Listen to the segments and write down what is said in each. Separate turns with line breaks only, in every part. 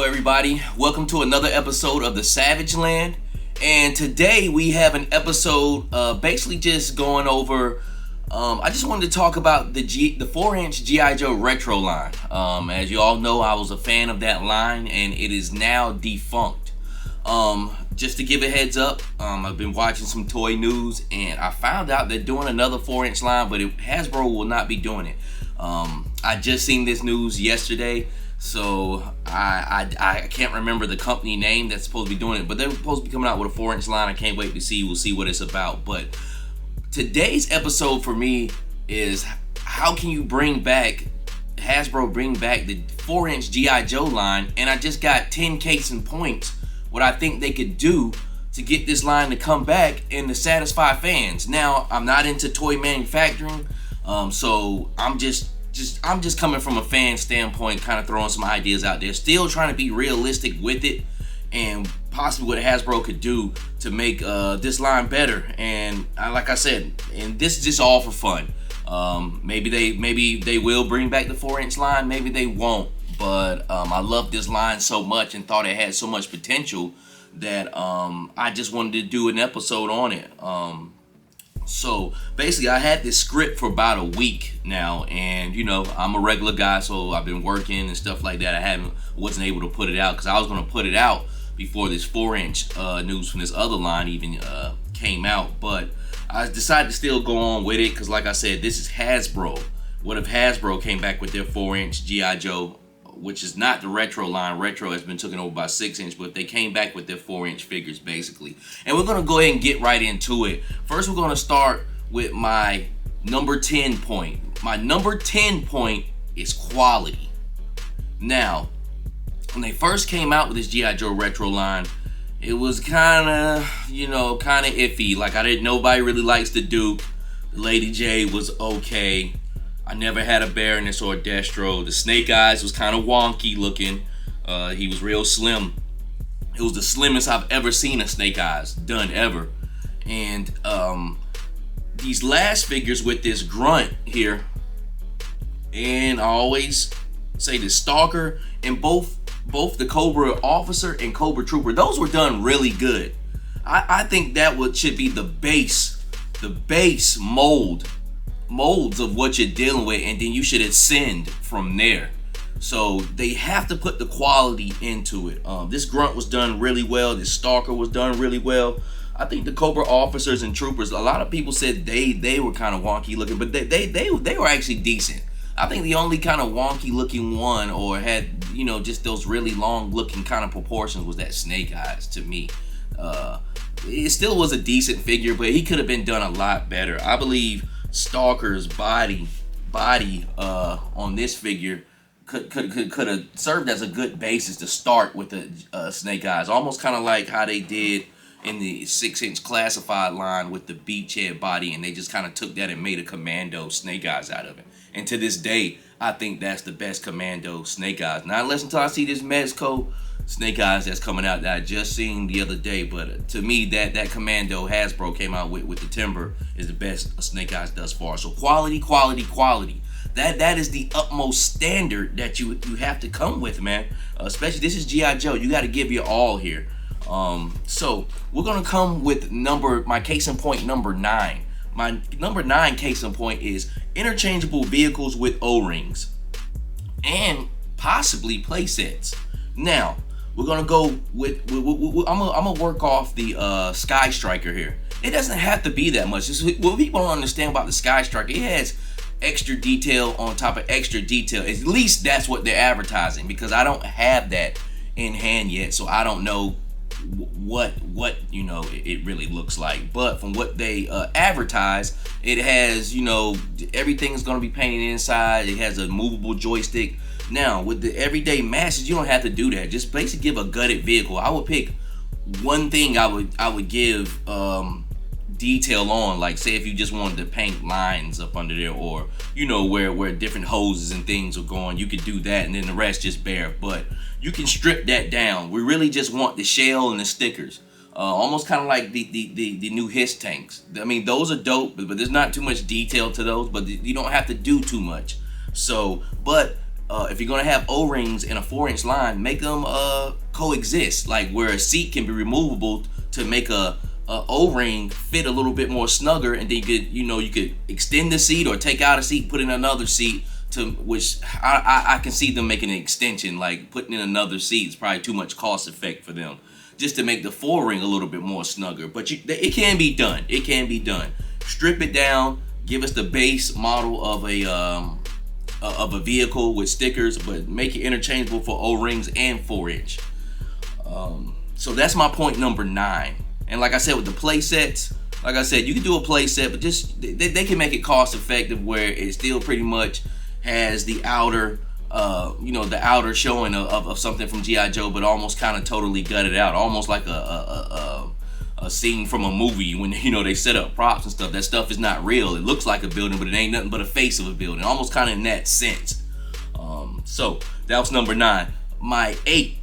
everybody. Welcome to another episode of The Savage Land. And today we have an episode basically just going over, I just wanted to talk about the 4-inch GiJoe retro line. As you all know, I was a fan of that line and it is now defunct. Just to give a heads up, I've been watching some toy news and I found out they're doing another 4-inch line, but Hasbro will not be doing it. I just seen this news yesterday. So I can't remember the company name that's supposed to be doing it, but they're supposed to be coming out with a 4-inch line. I can't wait to see. We'll see what it's about. But today's episode for me is how can you bring back Hasbro bring back the 4-inch GiJoe line, and I just got 10 case in points what I think they could do to get this line to come back and to satisfy fans. Now I'm not into toy manufacturing, so I'm just coming from a fan standpoint, kind of throwing some ideas out there, still trying to be realistic with it and possibly what Hasbro could do to make this line better. And like I said, and this is just all for fun. Maybe they will bring back the 4-inch line, maybe they won't, but I love this line so much and thought it had so much potential that I just wanted to do an episode on it. So basically I had this script for about a week now, and you know, I'm a regular guy, so I've been working and stuff like that. I wasn't able to put it out because I was going to put it out before this 4-inch news from this other line even came out, but I decided to still go on with it because like I said, this is Hasbro. What if Hasbro came back with their 4-inch GiJoe, which is not the retro line. Retro has been taken over by 6-inch, but they came back with their 4-inch figures basically. And we're going to go ahead and get right into it. First, we're going to start with my number 10 point. My number 10 point is quality. Now, when they first came out with this GiJoe retro line, it was kind of iffy. Like nobody really likes the Duke. Lady J was okay. I never had a Baroness or a Destro. The Snake Eyes was kind of wonky looking. He was real slim. It was the slimmest I've ever seen a Snake Eyes done ever. And these last figures with this grunt here, and I always say the Stalker and both the Cobra Officer and Cobra Trooper, those were done really good. I think that should be the base molds of what you're dealing with, and then you should ascend from there. So they have to put the quality into it. This grunt was done really well. This Stalker was done really well. I think the Cobra Officers and Troopers, a lot of people said they were kind of wonky looking, but they were actually decent. I think the only kind of wonky looking one, or had just those really long looking kind of proportions, was that Snake Eyes to me. It still was a decent figure, but he could have been done a lot better. I believe Stalker's body on this figure could have served as a good basis to start with the Snake Eyes, almost kind of like how they did in the 6-inch classified line with the beachhead body, and they just kind of took that and made a Commando Snake Eyes out of it. And to this day, I think that's the best Commando Snake Eyes. Not unless until I see this Mezco Snake Eyes that's coming out that I just seen the other day, but to me that Commando Hasbro came out with the Timber is the best Snake Eyes thus far. So quality. That is the utmost standard that you have to come with, man. Especially this is GiJoe. You got to give your all here. So we're gonna come with my case in point number 9. My number 9 case in point is interchangeable vehicles with O-rings and possibly play sets. Now we're gonna go with I'm gonna work off the Sky Striker here. It doesn't have to be that much. What people don't understand about the Sky Striker, it has extra detail on top of extra detail. At least that's what they're advertising, because I don't have that in hand yet, so I don't know what it really looks like. But from what they advertise, it has everything's gonna be painted inside. It has a movable joystick. Now with the everyday masses, you don't have to do that. Just basically give a gutted vehicle. I would pick one thing I would give detail on, like say if you just wanted to paint lines up under there, or where different hoses and things are going, you could do that, and then the rest just bare. But you can strip that down. We really just want the shell and the stickers, almost kind of like the new Hiss tanks. I mean, those are dope, but there's not too much detail to those, but you don't have to do too much. So, but if you're gonna have O-rings in a 4-inch line, make them coexist, like where a seat can be removable to make a O-ring fit a little bit more snugger, and then you could extend the seat or take out a seat, put in another seat, to which I can see them making an extension, like putting in another seat is probably too much cost effect for them, just to make the 4-ring a little bit more snugger. But it can be done. It can be done. Strip it down, give us the base model of a vehicle with stickers, but make it interchangeable for O-rings and 4-inch. So that's my point number 9. And like I said, with the play sets, like I said, you can do a play set, but just they can make it cost effective where it still pretty much has the outer, the outer showing of something from G.I. Joe, but almost kind of totally gutted out, almost like a scene from a movie when they set up props and stuff. That stuff is not real. It looks like a building, but it ain't nothing but a face of a building, almost kind of in that sense. So that was number 9. My 8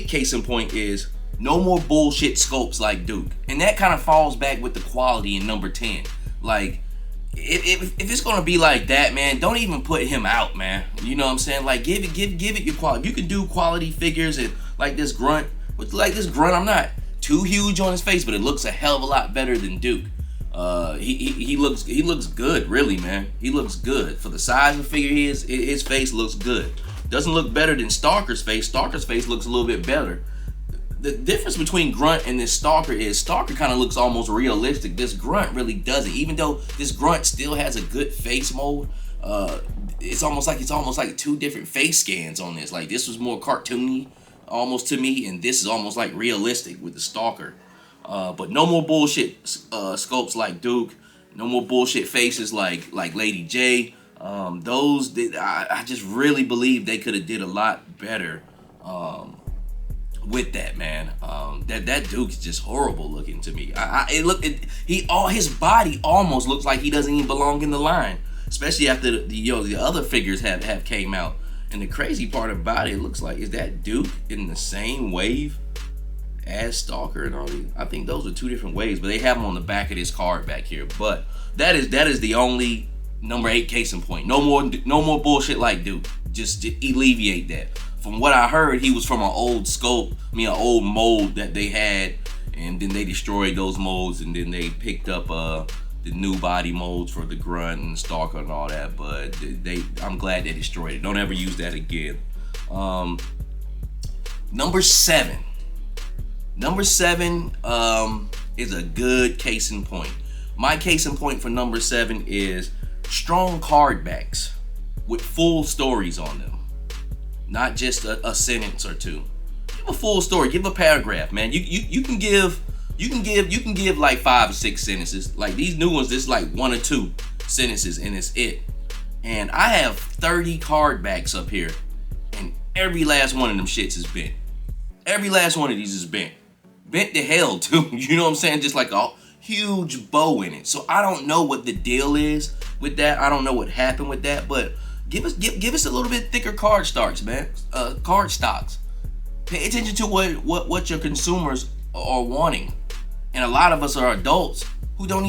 case in point is no more bullshit scopes like Duke, and that kind of falls back with the quality in number 10. Like, if it's gonna be like that, man, don't even put him out, man. You know what I'm saying? Like, give it your quality. You can do quality figures and like this grunt. I'm not too huge on his face, but it looks a hell of a lot better than Duke. He looks good, really, man. He looks good for the size of the figure he is. His face looks good. Doesn't look better than Stalker's face. Stalker's face looks a little bit better. The difference between Grunt and this Stalker is Stalker kind of looks almost realistic. This Grunt really doesn't. Even though this Grunt still has a good face mold, it's almost like 2 different face scans on this. Like, this was more cartoony almost to me, and this is almost like realistic with the Stalker. But no more bullshit scopes like Duke. No more bullshit faces like Lady J. I just really believe they could have did a lot better with that, man. That Duke is just horrible looking to me. His body almost looks like he doesn't even belong in the line, especially after the other figures have came out. And the crazy part about it looks like, is that Duke in the same wave as Stalker and all these? I think those are 2 different waves, but they have them on the back of this card back here. But that is the only number 8 case in point. No more bullshit like Duke. Just alleviate that. From what I heard, he was from an old an old mold that they had, and then they destroyed those molds, and then they picked up the new body molds for the Grunt and Stalker and all that. But I'm glad they destroyed it. Don't ever use that again. Number 7. Number 7 is a good case in point. My case in point for number 7 is strong card backs with full stories on them. Not just a sentence or 2. Give a full story. Give a paragraph, man. You can give like 5 or 6 sentences. Like these new ones, this like 1 or 2 sentences and it's it. And I have 30 card backs up here, and every last one of them shits is bent. Every last one of these is bent. Bent to hell too. You know what I'm saying? Just like a huge bow in it. So I don't know what the deal is with that. I don't know what happened with that, but give us a little bit thicker card stocks, man. Card stocks. Pay attention to what your consumers are wanting. And a lot of us are adults who don't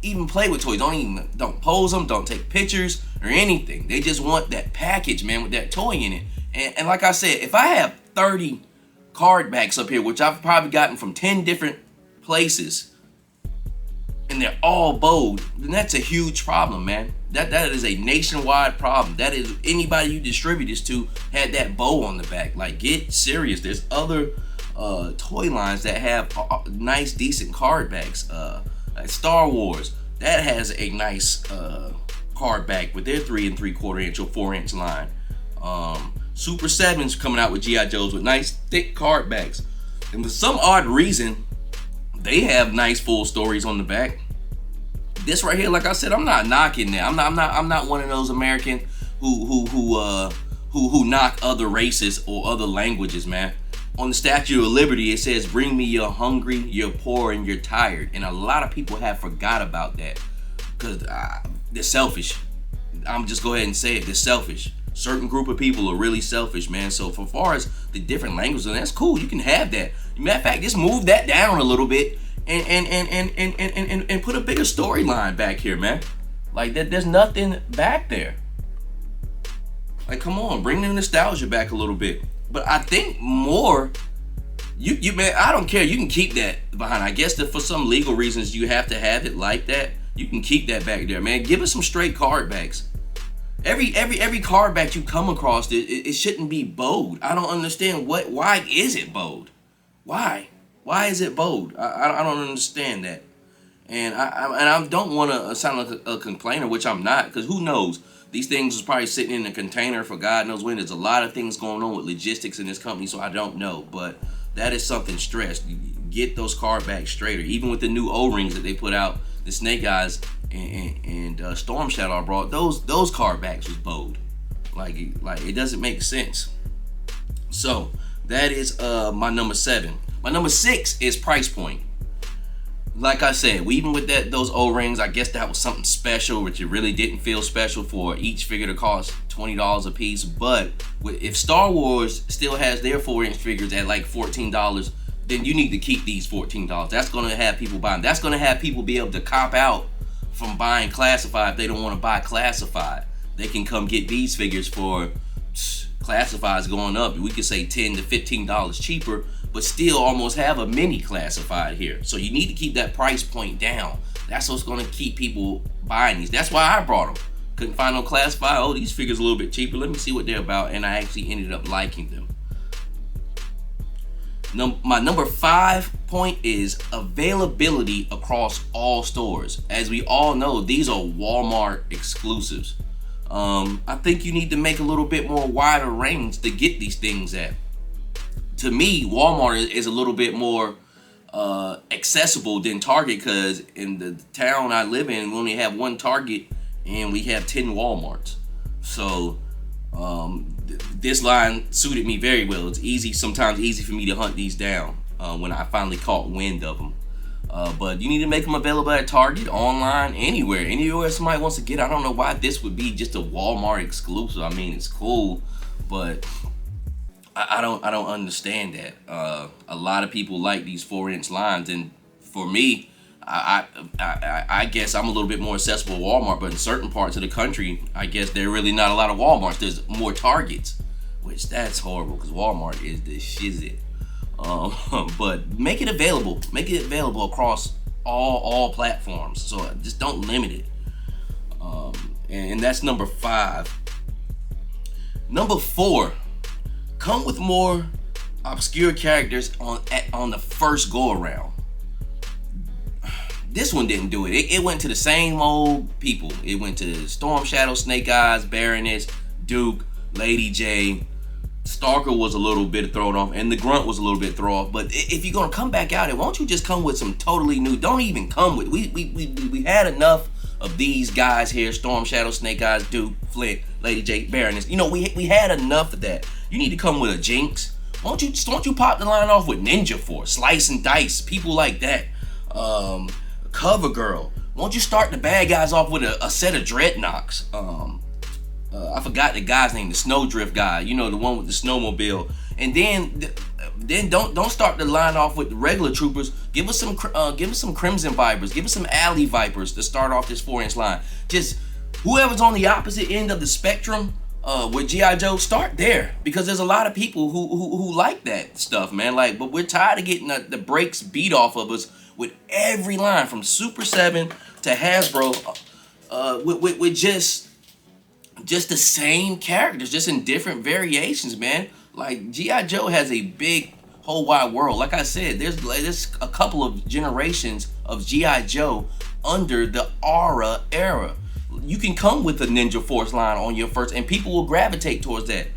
even play with toys. Don't pose them, don't take pictures or anything. They just want that package, man, with that toy in it. And like I said, if I have 30 card backs up here, which I've probably gotten from 10 different places, and they're all bowed, then that's a huge problem, man. That is a nationwide problem. That is, anybody you distribute this to had that bow on the back. Like, get serious. There's other toy lines that have nice, decent card backs. Like Star Wars, that has a nice card back with their 3 3/4 inch or 4-inch line. Super 7's coming out with G.I. Joes with nice, thick card backs. And for some odd reason, they have nice full stories on the back. This right here, like I said, I'm not knocking that. I'm not one of those Americans who knock other races or other languages, man. On the Statue of Liberty, it says, "Bring me you're hungry, you're poor, and you're tired." And a lot of people have forgot about that because they're selfish. I'm just go ahead and say it. They're selfish. Certain group of people are really selfish, man. So for far as the different languages, that's cool. You can have that. Matter of fact, just move that down a little bit and put a bigger storyline back here, man. Like that, there's nothing back there. Like, come on, bring the nostalgia back a little bit. But I think more, you man, I don't care. You can keep that behind. I guess that for some legal reasons you have to have it like that. You can keep that back there, man. Give us some straight card backs. Every card back you come across, it shouldn't be bold. I don't understand why is it bold? Why is it bold? I don't understand that. And I don't want to sound like a complainer, which I'm not, because who knows? These things was probably sitting in a container for God knows when. There's a lot of things going on with logistics in this company, so I don't know. But that is something stressed. You get those card backs straighter. Even with the new O-rings that they put out, the Snake Eyes and Storm Shadow I brought, those card backs was bold. Like it doesn't make sense. So that is my number 7. My number 6 is price point. Like I said, even with those O-rings, I guess that was something special, which it really didn't feel special for each figure to cost $20 a piece. But if Star Wars still has their 4-inch figures at like $14, then you need to keep these $14. That's going to have people buying. That's going to have people be able to cop out from buying classified if they don't want to buy classified. They can come get these figures for classifieds going up. We could say $10 to $15 cheaper, but still almost have a mini classified here. So you need to keep that price point down. That's what's going to keep people buying these. That's why I brought them. Couldn't find no classified. Oh, these figures a little bit cheaper. Let me see what they're about. And I actually ended up liking them. My number 5 point is availability across all stores. As we all know, these are Walmart exclusives. I think you need to make a little bit more wider range to get these things at. To me, Walmart is a little bit more accessible than Target, because in the town I live in, we only have one Target and we have 10 Walmarts. So this line suited me very well. It's sometimes easy for me to hunt these down when I finally caught wind of them. But you need to make them available at Target, online, anywhere somebody wants to get. I don't know why this would be just a Walmart exclusive. I mean, it's cool, but I don't understand that. A lot of people like these 4-inch lines, and for me, I guess I'm a little bit more accessible to Walmart, but in certain parts of the country, I guess there are really not a lot of Walmarts. There's more Targets, which that's horrible because Walmart is the shizzit. But make it available. Make it available across all platforms. So just don't limit it. And that's number 5. Number 4, come with more obscure characters on the first go around. This one didn't do it. It went to the same old people. It went to Storm Shadow, Snake Eyes, Baroness, Duke, Lady J. Stalker was a little bit thrown off, and the Grunt was a little bit thrown off. But if you're gonna come back out, why don't you just come with some totally new? Don't even come with. We had enough of these guys here: Storm Shadow, Snake Eyes, Duke, Flint, Lady J, Baroness. You know, we had enough of that. You need to come with a Jinx. Why don't you pop the line off with Ninja Force, Slice and Dice, people like that. Cover Girl. Won't you start the bad guys off with a set of Dreadnoks? I forgot the guy's name, the Snowdrift guy. You know, the one with the snowmobile. And then don't start the line off with the regular troopers. Give us some Crimson Vipers. Give us some Alley Vipers to start off this 4-inch line. Just whoever's on the opposite end of the spectrum with GiJoe, start there, because there's a lot of people who like that stuff, man. Like, but we're tired of getting the brakes beat off of us with every line from Super 7 to Hasbro, with just the same characters, just in different variations, man. Like, GiJoe has a big whole wide world. Like I said, there's a couple of generations of GiJoe under the Aura era. You can come with a Ninja Force line on your first, and people will gravitate towards that.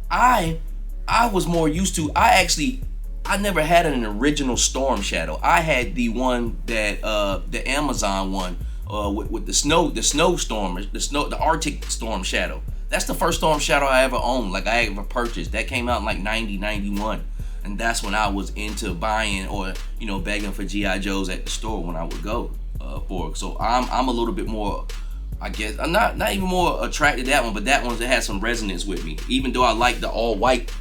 I was more used to, I never had an original Storm Shadow. I had the one that the Amazon one with the Arctic Storm Shadow. That's the first Storm Shadow I ever owned, like I ever purchased. That came out in like 90, 91. And that's when I was into buying or, begging for GiJoes at the store when I would go for it. So I'm a little bit more, I guess, I'm not even more attracted to that one, but that one that has some resonance with me. Even though I like the all white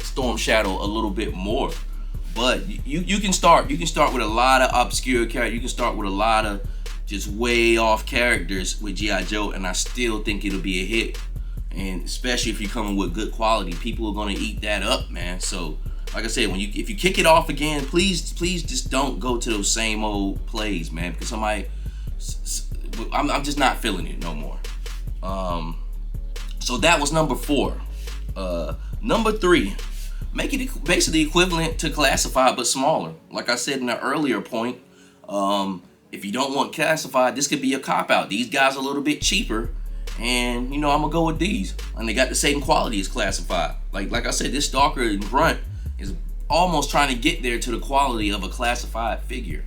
Storm Shadow a little bit more. But you can start with a lot of obscure characters. You can start with a lot of just way off characters with GiJoe, and I still think it'll be a hit. And especially if you're coming with good quality, people are gonna eat that up, man. So like I said, if you kick it off again, please just don't go to those same old plays, man, because I'm just not feeling it no more. So that was number 4. Number 3, make it basically equivalent to classified but smaller. Like I said in the earlier point, if you don't want classified, this could be a cop out. These guys are a little bit cheaper, and I'm gonna go with these, and they got the same quality as classified. Like I said, this Stalker and Grunt is almost trying to get there to the quality of a classified figure,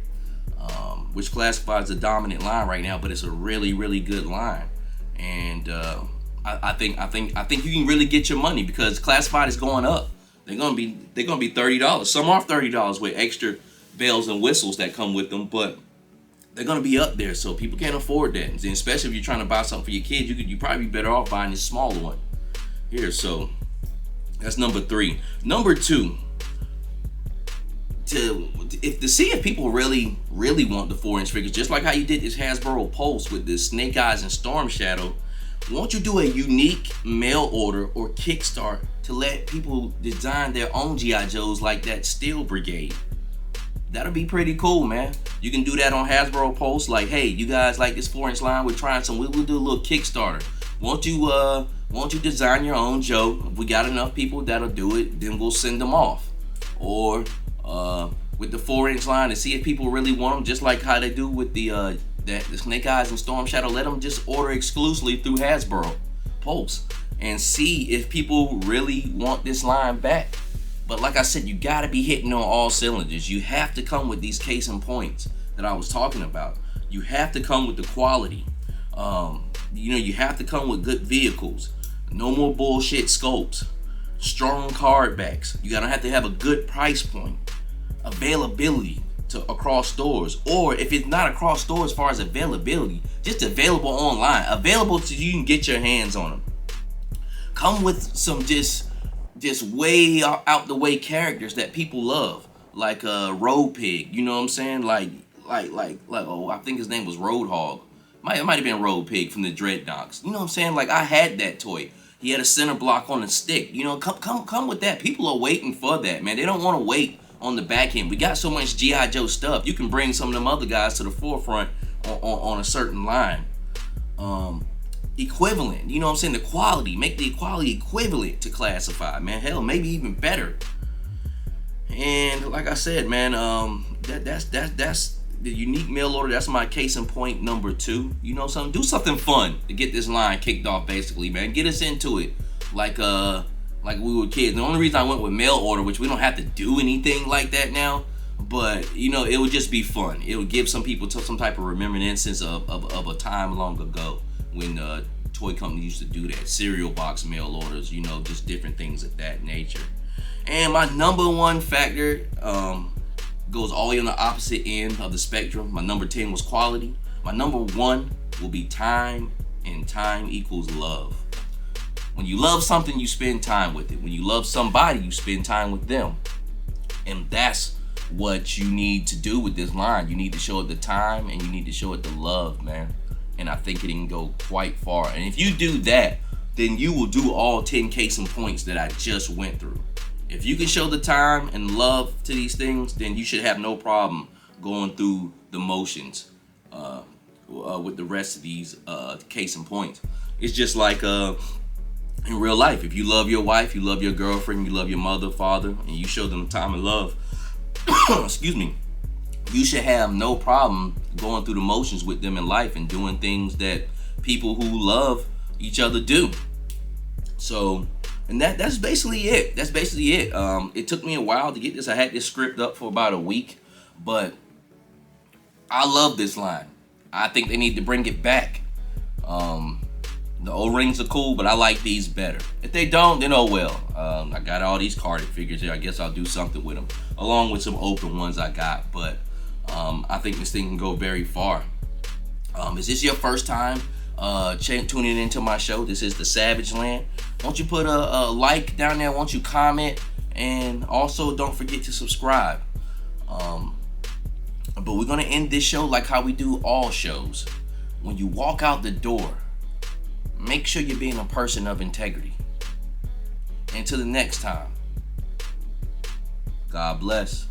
which classified is a dominant line right now, but it's a really, really good line. And I think you can really get your money, because classified is going up. They're gonna be $30. Some are $30 with extra bells and whistles that come with them, but they're gonna be up there, so people can't afford that. And especially if you're trying to buy something for your kids, you probably be better off buying this smaller one here. So that's number 3. Number 2, to see if people really want the 4-inch figures, just like how you did this Hasbro Pulse with the Snake Eyes and Storm Shadow. Won't you do a unique mail order or Kickstart to let people design their own G.I. Joes like that Steel Brigade? That'll be pretty cool, man. You can do that on Hasbro Pulse. Like, hey, you guys like this 4-inch line? We're trying some. We'll do a little Kickstarter. Won't you design your own Joe? If we got enough people that'll do it, then we'll send them off. Or with the 4-inch line, to see if people really want them, just like how they do with the Snake Eyes and Storm Shadow. Let them just order exclusively through Hasbro Pulse and see if people really want this line back. But like I said, you gotta be hitting on all cylinders. You have to come with these case and points that I was talking about. You have to come with the quality. You have to come with good vehicles. No more bullshit sculpts. Strong card backs. You gotta have to have a good price point. Availability across stores. Or if it's not across stores as far as availability, just available online. Available so you can get your hands on them. Come with some just way out the way characters that people love, like Road Pig. You know what I'm saying? Like I think his name was Roadhog. It might have been Road Pig from the Dreadnoks. You know what I'm saying? Like, I had that toy. He had a center block on a stick. Come with that. People are waiting for that, man. They don't want to wait on the back end. We got so much G.I. Joe stuff. You can bring some of them other guys to the forefront on a certain line. Equivalent, you know what I'm saying? The quality, make the quality equivalent to classified, man. Hell, maybe even better. And like I said, man, that's the unique mail order. That's my case in point number 2. You know something? Do something fun to get this line kicked off, basically, man. Get us into it, like we were kids. The only reason I went with mail order, which we don't have to do anything like that now, but it would just be fun. It would give some people some type of reminiscence of a time long ago, when toy companies used to do that. Cereal box mail orders, just different things of that nature. And my number 1 factor goes all the way on the opposite end of the spectrum. My number 10 was quality. My number 1 will be time, and time equals love. When you love something, you spend time with it. When you love somebody, you spend time with them. And that's what you need to do with this line. You need to show it the time, and you need to show it the love, man. And I think it can go quite far. And if you do that, then you will do all 10 case and points that I just went through. If you can show the time and love to these things, then you should have no problem going through the motions with the rest of these case and points. It's just like in real life. If you love your wife, you love your girlfriend, you love your mother, father, and you show them time and love, excuse me, you should have no problem going through the motions with them in life and doing things that people who love each other do. So, and that's basically it. That's basically it. It took me a while to get this. I had this script up for about a week, but I love this line. I think they need to bring it back. The O-rings are cool, but I like these better. If they don't, then oh well. I got all these carded figures here. I guess I'll do something with them, along with some open ones I got. But I think this thing can go very far. Is this your first time tuning into my show? This is the Savage Land. Won't you put a like down there? Won't you comment? And also don't forget to subscribe. But we're gonna end this show like how we do all shows. When you walk out the door, make sure you're being a person of integrity. Until the next time, God bless.